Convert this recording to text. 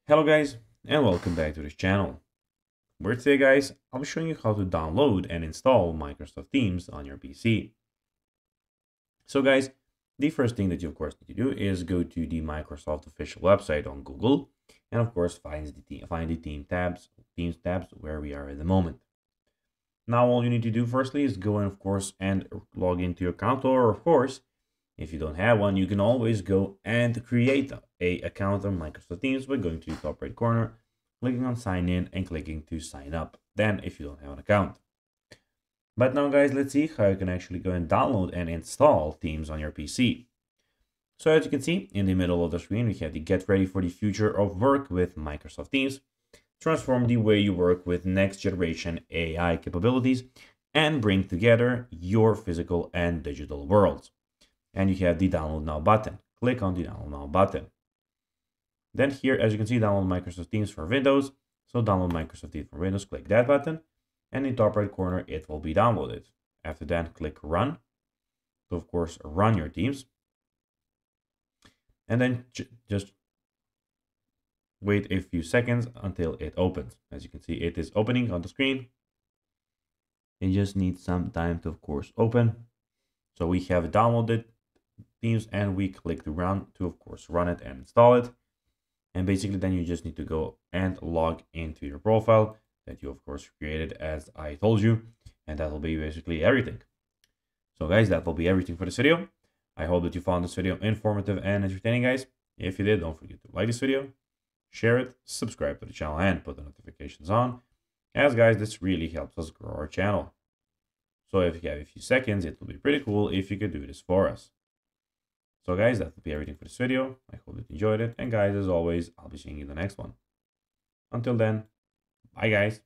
Hello guys, and welcome back to this channel, where today guys, I'll be showing you how to download and install Microsoft Teams on your PC. So guys, the first thing that you of course need to do is go to the Microsoft official website on Google, and of course find the Teams tabs where we are at the moment. Now all you need to do firstly is go in of course and log into your account, or of course, if you don't have one, you can always go and create a account on Microsoft Teams by going to the top right corner, clicking on sign in and clicking to sign up. Then if you don't have an account. But now guys, let's see how you can actually go and download and install Teams on your PC. So as you can see in the middle of the screen, we have the Get Ready for the Future of Work with Microsoft Teams. Transform the way you work with next generation AI capabilities and bring together your physical and digital worlds. And you have the download now button. Click on the download now button. Then here, as you can see, download Microsoft Teams for Windows. So download Microsoft Teams for Windows, click that button. And in the top right corner, it will be downloaded. After that, click run. So of course, run your Teams. And then just wait a few seconds until it opens. As you can see, it is opening on the screen. It just needs some time to, of course, open. So we have downloaded Teams and we click to run to, of course, run it and install it. And basically then you just need to go and log into your profile that you of course created as I told you, and that will be basically everything. So guys, that will be everything for this video. I hope that you found this video informative and entertaining, guys. If you did, don't forget to like this video, share it, subscribe to the channel, and put the notifications on, as guys, this really helps us grow our channel. So if you have a few seconds, it will be pretty cool if you could do this for us. So guys, that will be everything for this video. I hope that you enjoyed it. And guys, as always, I'll be seeing you in the next one. Until then, bye guys.